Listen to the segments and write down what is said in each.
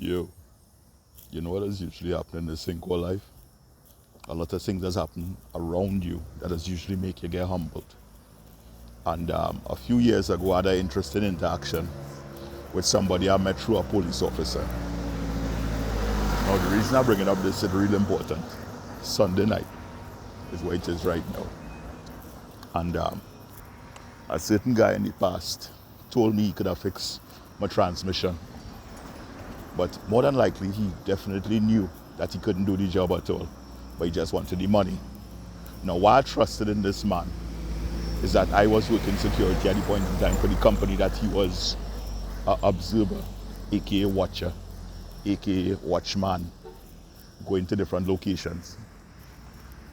Yo, you know what is usually happening in this thing called life? A lot of things that's happen around you that is usually make you get humbled. And a few years ago, I had an interesting interaction with somebody I met through a police officer. Now, the reason I bring it up, this is really important. Sunday night is where it is right now. And a certain guy in the past told me he could have fixed my transmission. But more than likely, he definitely knew that he couldn't do the job at all. But he just wanted the money. Now, why I trusted in this man is that I was working security at the point in time for the company that he was an observer, aka watcher, aka watchman, going to different locations.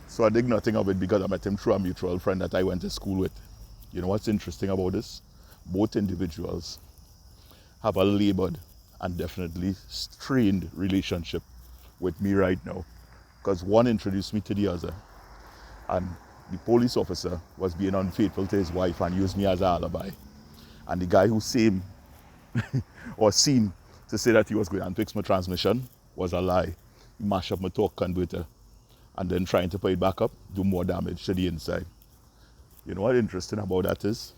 So I did nothing of it because I met him through a mutual friend that I went to school with. You know what's interesting about this? Both individuals have a labored and definitely strained relationship with me right now, because one introduced me to the other, and the police officer was being unfaithful to his wife and used me as an alibi, and the guy who seemed or seemed to say that he was going to fix my transmission was a lie. He mashed up my torque converter and then trying to put it back up, do more damage to the inside. You know what interesting about that is?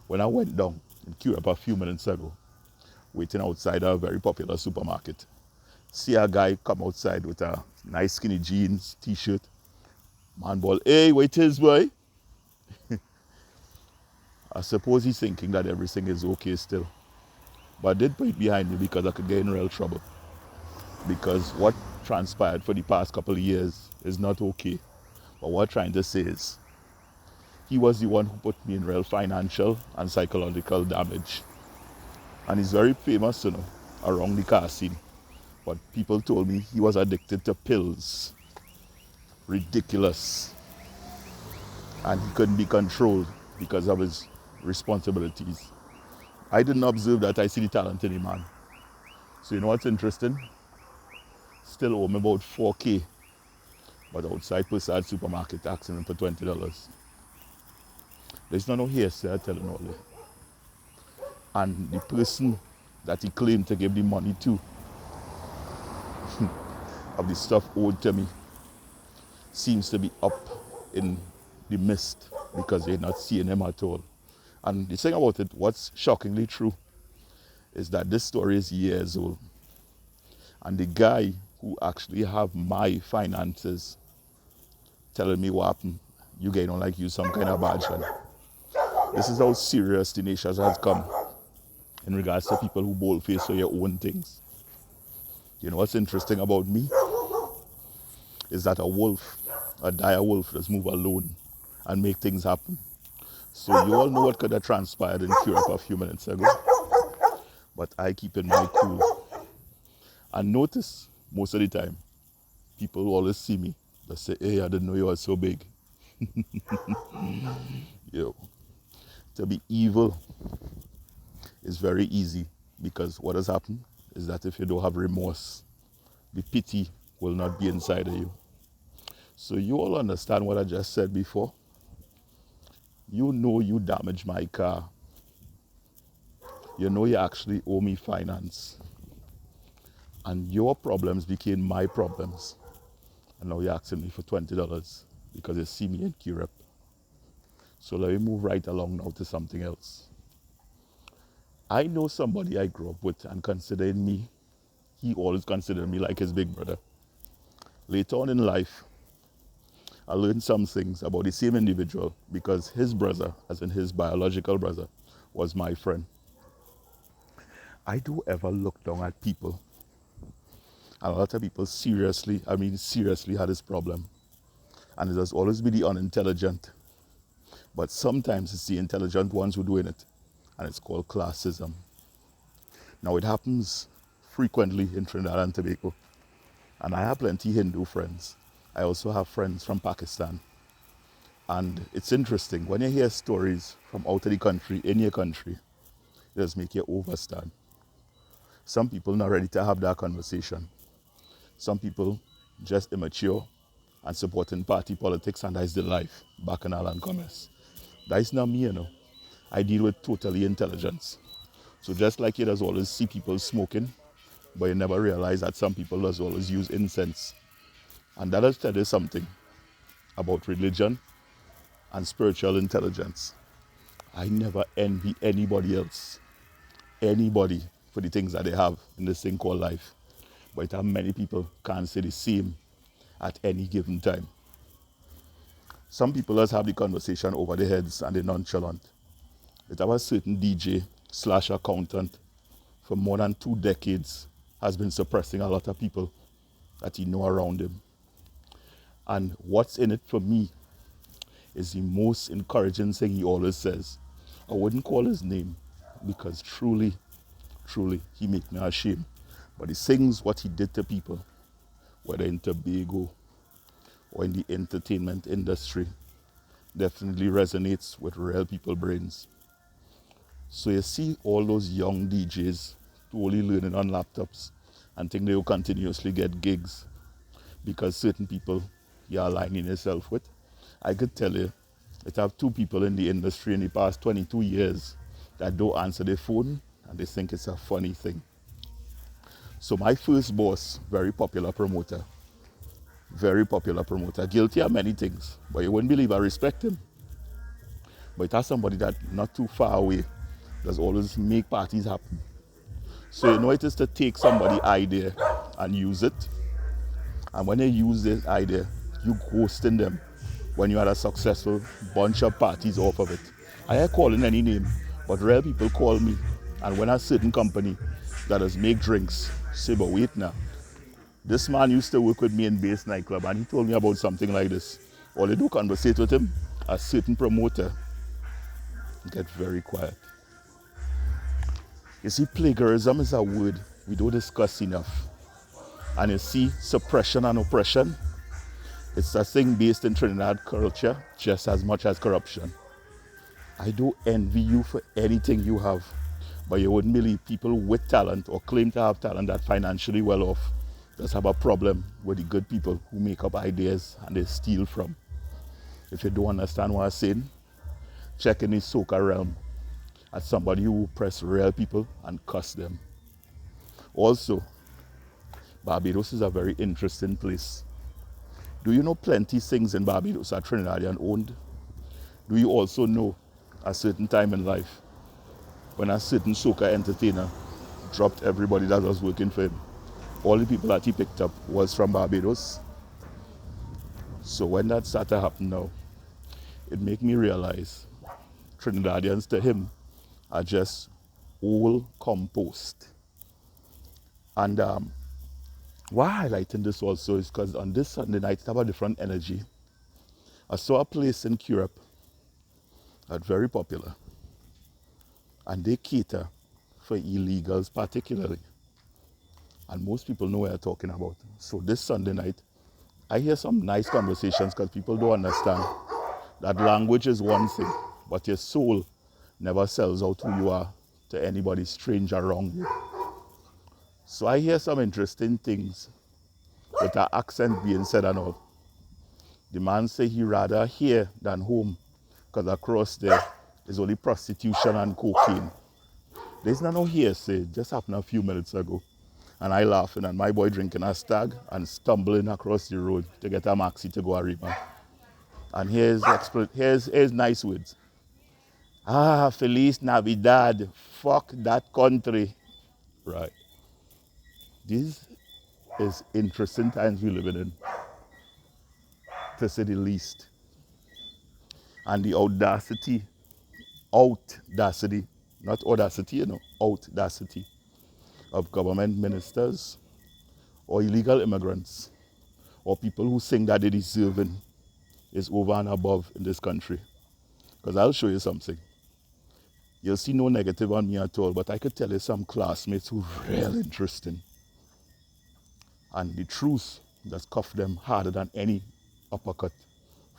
When I went down in Cuba a few minutes ago, waiting outside a very popular supermarket, see a guy come outside with a nice skinny jeans, t-shirt. Man ball, hey, wait his boy. I suppose he's thinking that everything is okay still. But I did put it behind me because I could get in real trouble. Because what transpired for the past couple of years is not okay. But what I'm trying to say is, he was the one who put me in real financial and psychological damage. And he's very famous, you know, around the car scene. But people told me he was addicted to pills. Ridiculous. And he couldn't be controlled because of his responsibilities. I didn't observe that. I see the talent in the man. So you know what's interesting? Still owe me about 4K. But outside Persad supermarket asking him for $20. There's no hearsay, I tell him all that. And the person that he claimed to give the money to of the stuff owed to me seems to be up in the mist because they're not seeing him at all. And the thing about it, what's shockingly true, is that this story is years old. And the guy who actually have my finances telling me what happened, you guys don't like use some kind of badge. And this is how serious the nation has come in regards to people who boldface for your own things. You know what's interesting about me is that a wolf, a dire wolf, does move alone and make things happen. So you all know what could have transpired in Europe a few minutes ago. But I keep in my cool. And notice, most of the time, people who always see me, they say, hey, I didn't know you were so big. Yo, to be evil is very easy, because what has happened is that if you don't have remorse, the pity will not be inside of you. So you all understand what I just said before? You know you damaged my car. You know you actually owe me finance. And your problems became my problems. And now you're asking me for $20 because you see me in Europe. So let me move right along now to something else. I know somebody I grew up with, and considering me, he always considered me like his big brother. Later on in life, I learned some things about the same individual because his brother, as in his biological brother, was my friend. I do ever look down at people. And a lot of people seriously had this problem. And it has always been the unintelligent. But sometimes it's the intelligent ones who are doing it. And it's called classism. Now it happens frequently in Trinidad and Tobago. And I have plenty Hindu friends. I also have friends from Pakistan. And it's interesting, when you hear stories from out of the country, in your country, it does make you overstand. Some people not ready to have that conversation. Some people just immature and supporting party politics, and that's the life, Bacchanal and commerce. That's not me, you know. I deal with totally intelligence. So just like you does always see people smoking, but you never realize that some people as always use incense. And that'll tell you something about religion and spiritual intelligence. I never envy anybody else, anybody, for the things that they have in this thing called life. But how many people can't say the same at any given time. Some people just have the conversation over their heads and they're nonchalant. It have a certain DJ / accountant for more than 2 decades has been suppressing a lot of people that he know around him. And what's in it for me is the most encouraging thing he always says. I wouldn't call his name because truly, he make me ashamed. But he sings what he did to people, whether in Tobago or in the entertainment industry, definitely resonates with real people brains. So you see all those young DJs only learning on laptops and think they will continuously get gigs because certain people you're aligning yourself with. I could tell you, it have 2 people in the industry in the past 22 years that don't answer their phone and they think it's a funny thing. So my first boss, very popular promoter, guilty of many things, but you wouldn't believe I respect him. But that's somebody that not too far away does always make parties happen. So you know it is to take somebody's idea and use it. And when they use this idea, you ghosting them when you had a successful bunch of parties off of it. I ain't calling any name, but real people call me. And when a certain company that does make drinks say, but wait now, this man used to work with me in Base nightclub and he told me about something like this. All they do conversate with him, a certain promoter, get very quiet. You see, plagiarism is a word we don't discuss enough. And you see, suppression and oppression, it's a thing based in Trinidad culture just as much as corruption. I don't envy you for anything you have, but you wouldn't believe people with talent or claim to have talent that financially well off just have a problem with the good people who make up ideas and they steal from. If you don't understand what I'm saying, check in the soca realm as somebody who press real people and cuss them. Also, Barbados is a very interesting place. Do you know plenty things in Barbados are Trinidadian owned? Do you also know a certain time in life when a certain soca entertainer dropped everybody that was working for him? All the people that he picked up was from Barbados. So when that started to happen now, it made me realize Trinidadians to him are just old compost. And why I'm highlighting this also is because on this Sunday night, it have a different energy. I saw a place in Europe that's very popular. And they cater for illegals particularly. And most people know what I'm talking about. So this Sunday night, I hear some nice conversations because people don't understand that language is one thing, but your soul never sells out who you are to anybody strange around you. So I hear some interesting things with our accent being said and all. The man say he rather here than home because across there is only prostitution and cocaine. There's no hearsay, it just happened a few minutes ago. And I laughing and my boy drinking a stag and stumbling across the road to get a maxi to go a river. And here's nice words. Ah, Feliz Navidad, fuck that country. Right. This is interesting times we're living in, to say the least. And the audacity, not audacity, audacity of government ministers or illegal immigrants or people who think that they're deserving is over and above in this country. Because I'll show you something. You'll see no negative on me at all, but I could tell you some classmates who are real interesting. And the truth that's cuffed them harder than any uppercut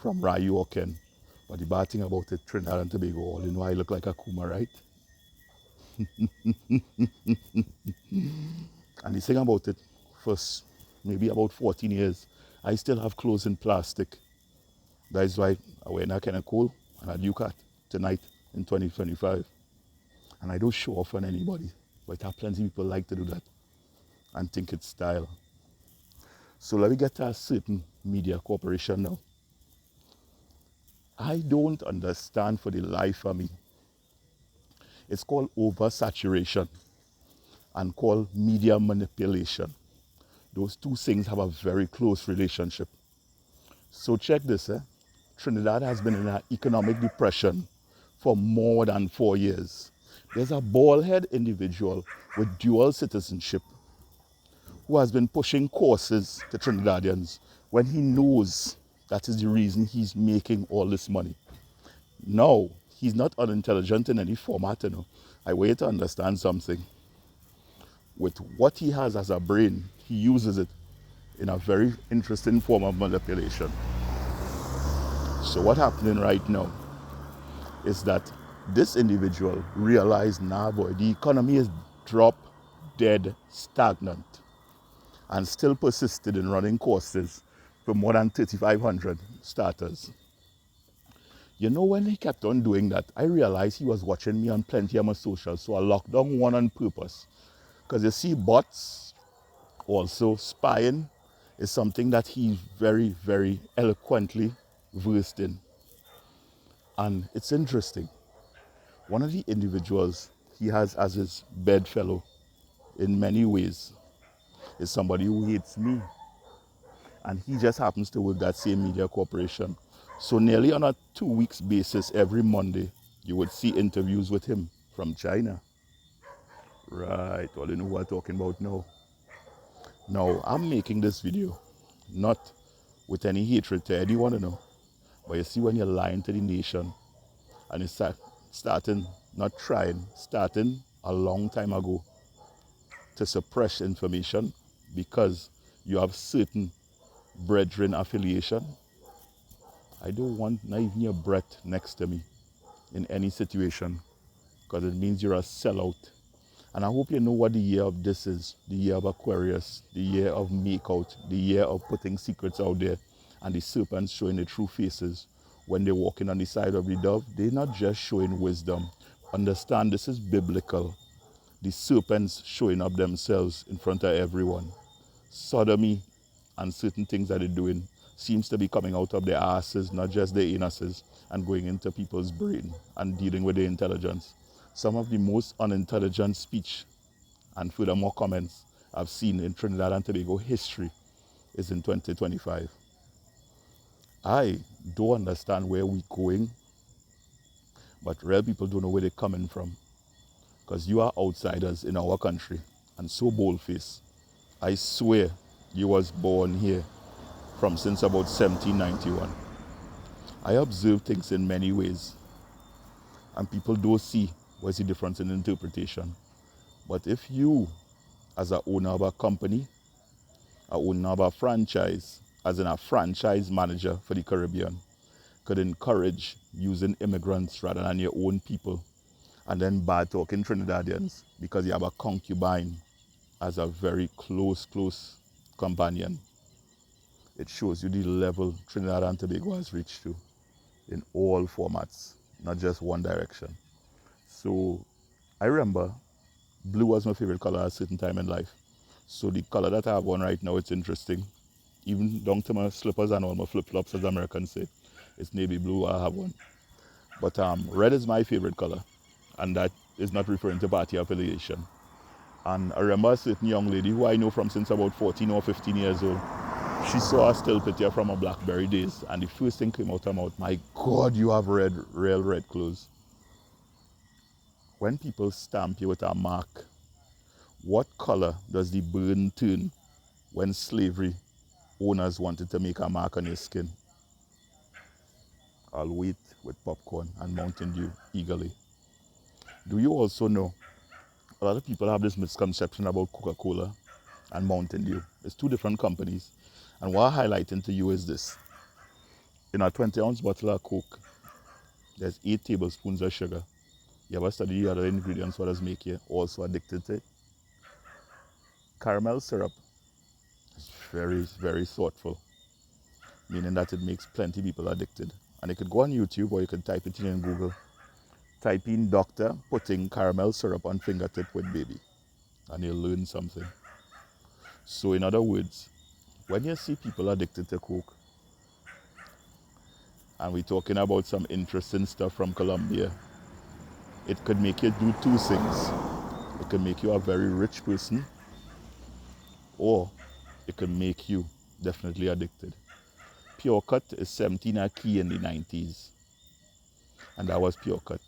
from Ryu or Ken. But the bad thing about it, Trinidad and Tobago, all you know I look like a Kuma, right? And the thing about it, for maybe about 14 years, I still have clothes in plastic. That is why I wear a kind of cool and a Ducat tonight in 2025. And I don't show off on anybody, but I have plenty of people like to do that. and think it's style. So let me get to a certain media corporation now. I don't understand for the life of me. It's called oversaturation and called media manipulation. Those two things have a very close relationship. So check this. Trinidad has been in an economic depression for more than 4 years. There's a bald-headed individual with dual citizenship who has been pushing courses to Trinidadians when he knows that is the reason he's making all this money. No, he's not unintelligent in any format. I want you to understand something. With what he has as a brain, he uses it in a very interesting form of manipulation. So what's happening right now is that this individual realized, nah boy, the economy is dropped, dead, stagnant, and still persisted in running courses for more than 3,500 starters. You know, when he kept on doing that, I realized he was watching me on plenty of my socials, so I locked down one on purpose. Because you see, bots, also spying, is something that he's very, very eloquently versed in. And it's interesting. One of the individuals he has as his bedfellow in many ways is somebody who hates me. And he just happens to work that same media corporation. So nearly on a 2 weeks basis, every Monday, you would see interviews with him from China. Right, well, you know what I'm talking about now. Now, I'm making this video not with any hatred to anyone, but you see when you're lying to the nation and it's starting a long time ago to suppress information because you have certain brethren affiliation. I don't want not even your breath next to me in any situation because it means you're a sellout. And I hope you know what the year of this is. The year of Aquarius, the year of makeout, the year of putting secrets out there, and the serpents showing their true faces when they're walking on the side of the dove. They're not just showing wisdom. Understand, this is biblical. The serpents showing up themselves in front of everyone. Sodomy and certain things that they're doing seems to be coming out of their asses, not just their anuses, and going into people's brain and dealing with their intelligence. Some of the most unintelligent speech and furthermore comments I've seen in Trinidad and Tobago history is in 2025. I don't understand where we're going, but real people don't know where they're coming from. Because you are outsiders in our country and so bold-faced. I swear you was born here from since about 1791. I observe things in many ways, and people don't see what's the difference in interpretation. But if you, as an owner of a company, a owner of a franchise, as in a franchise manager for the Caribbean, could encourage using immigrants rather than your own people, and then bad talking Trinidadians because you have a concubine as a very close companion, it shows you the level Trinidad and Tobago has reached to in all formats, not just one direction. So I remember blue was my favorite color at a certain time in life. So the color that I have on right now, it's interesting. Even down to my slippers and all my flip-flops, as Americans say. It's navy blue, I have one. But red is my favorite color. And that is not referring to party affiliation. And I remember a certain young lady who I know from since about 14 or 15 years old. She saw a still picture from her BlackBerry days, and the first thing came out of her mouth, my God, you have real red clothes. When people stamp you with a mark, what color does the burn turn when slavery owners wanted to make a mark on your skin? I'll wait with popcorn and Mountain Dew eagerly. Do you also know a lot of people have this misconception about Coca-Cola and Mountain Dew? It's two different companies. And what I'm highlighting to you is this. In a 20-ounce bottle of Coke, there's 8 tablespoons of sugar. You ever study the other ingredients what does make you also addicted to it? Caramel syrup is very, very thoughtful, meaning that it makes plenty of people addicted. And you could go on YouTube or you could type it in Google. Type in doctor putting caramel syrup on fingertip with baby, and you'll learn something. So in other words, when you see people addicted to coke, and we're talking about some interesting stuff from Colombia, it could make you do two things. It could make you a very rich person, or it could make you definitely addicted. Pure cut is 17 a key in the 90s, and that was pure cut.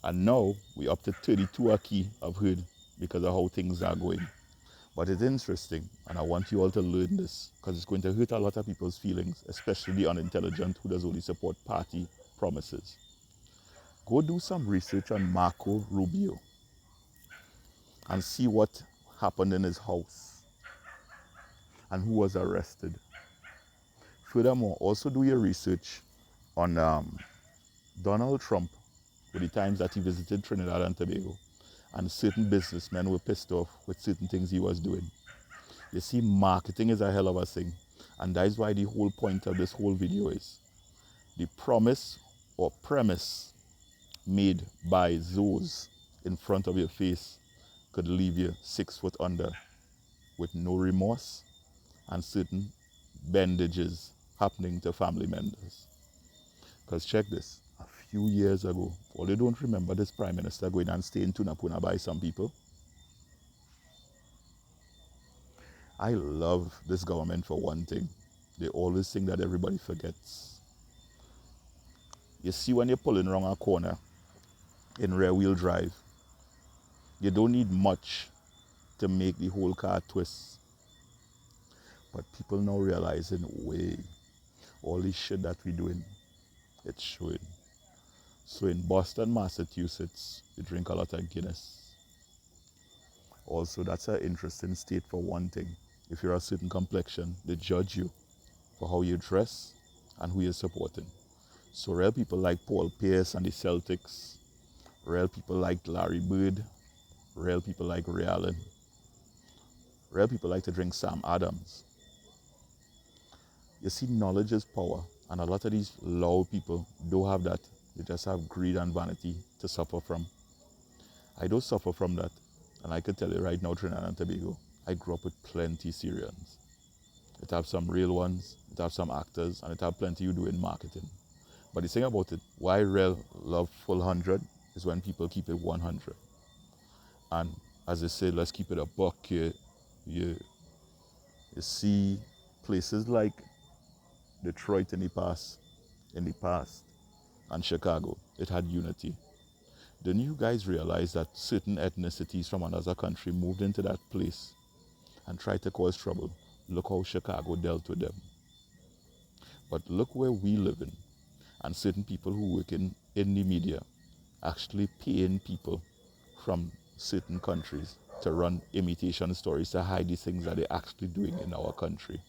And now we up to 32 a key, I've heard, because of how things are going. But it's interesting, and I want you all to learn this, because it's going to hurt a lot of people's feelings, especially the unintelligent who does only support party promises. Go do some research on Marco Rubio and see what happened in his house and who was arrested. Furthermore, also do your research on Donald Trump, with the times that he visited Trinidad and Tobago, and certain businessmen were pissed off with certain things he was doing. You see, marketing is a hell of a thing, and that is why the whole point of this whole video is the promise or premise made by those in front of your face could leave you 6 foot under with no remorse and certain bandages happening to family members. Because check this, a few years ago, all you don't remember this Prime Minister going and stay in Tunapuna by some people. I love this government for one thing. They always think that everybody forgets. You see, when you're pulling around a corner in rear wheel drive, you don't need much to make the whole car twist. But people now realizing, way, all this shit that we're doing, it's showing. So in Boston, Massachusetts, you drink a lot of Guinness. Also, that's an interesting state for one thing. If you're a certain complexion, they judge you for how you dress and who you're supporting. So real people like Paul Pierce and the Celtics, real people like Larry Bird, real people like Ray Allen, real people like to drink Sam Adams. You see, knowledge is power, and a lot of these loud people don't have that. They just have greed and vanity to suffer from. I don't suffer from that, and I can tell you right now, Trinidad and Tobago, I grew up with plenty Syrians. It have some real ones, it have some actors, and it have plenty you do in marketing. But the thing about it, why real love full 100 is when people keep it 100. And as they say, let's keep it a buck here. You see places like Detroit in the past, and Chicago, it had unity. Didn't you guys realize that certain ethnicities from another country moved into that place and tried to cause trouble? Look how Chicago dealt with them. But look where we live in, and certain people who work in the media actually paying people from certain countries to run imitation stories to hide the things that they're actually doing in our country.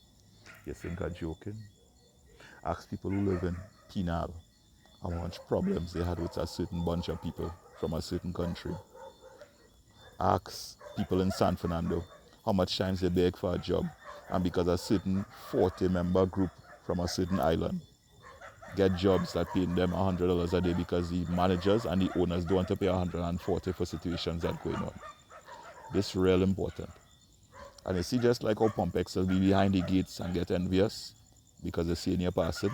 You think I'm joking? Ask people who live in Penal how much problems they had with a certain bunch of people from a certain country. Ask people in San Fernando how much times they beg for a job, and because a certain 40-member group from a certain island get jobs that pay them $100 a day because the managers and the owners don't want to pay $140 for situations that are going on. This is real important. And you see, just like how Pompex will be behind the gates and get envious because they see you're passing,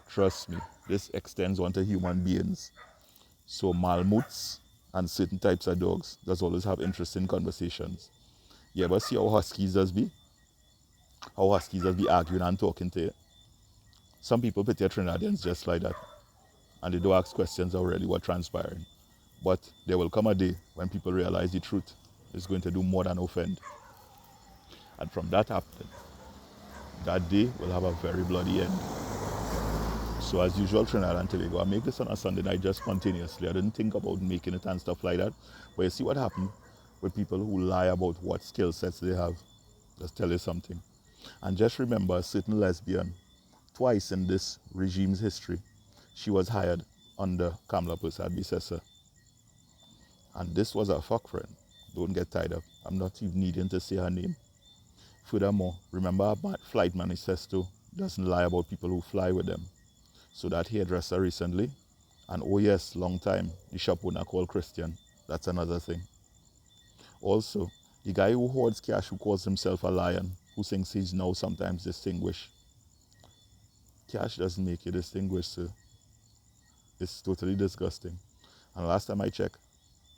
trust me, this extends onto human beings. So Malamutes and certain types of dogs does always have interesting conversations. You ever see how Huskies does be? How Huskies does be arguing and talking to you? Some people put their Trinidadians just like that, and they don't ask questions already what transpiring. But there will come a day when people realize the truth is going to do more than offend. And from that happening, that day will have a very bloody end. So as usual, Trinidad and Tobago, I make this on a Sunday night just spontaneously. I didn't think about making it and stuff like that. But you see what happened with people who lie about what skill sets they have. Just tell you something. And just remember, a certain lesbian, twice in this regime's history, she was hired under Kamala Persad Bissessar. And this was a fuck friend. Don't get tied up. I'm not even needing to say her name. Furthermore, remember our flight manifesto doesn't lie about people who fly with them. So that hairdresser recently, and oh yes, long time, the shop owner called Christian. That's another thing. Also, The guy who hoards cash, who calls himself a lion, who thinks he's now sometimes distinguished. Cash doesn't make you distinguished, sir. It's totally disgusting. And last time I checked,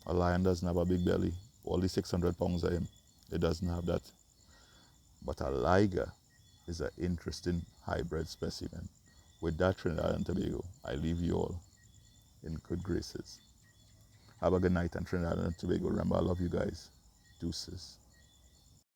a lion doesn't have a big belly. All the 600 pounds of him, it doesn't have that. But a liger is an interesting hybrid specimen. With that, Trinidad and Tobago, I leave you all in good graces. Have a good night, and Trinidad and Tobago, remember, I love you guys. Deuces.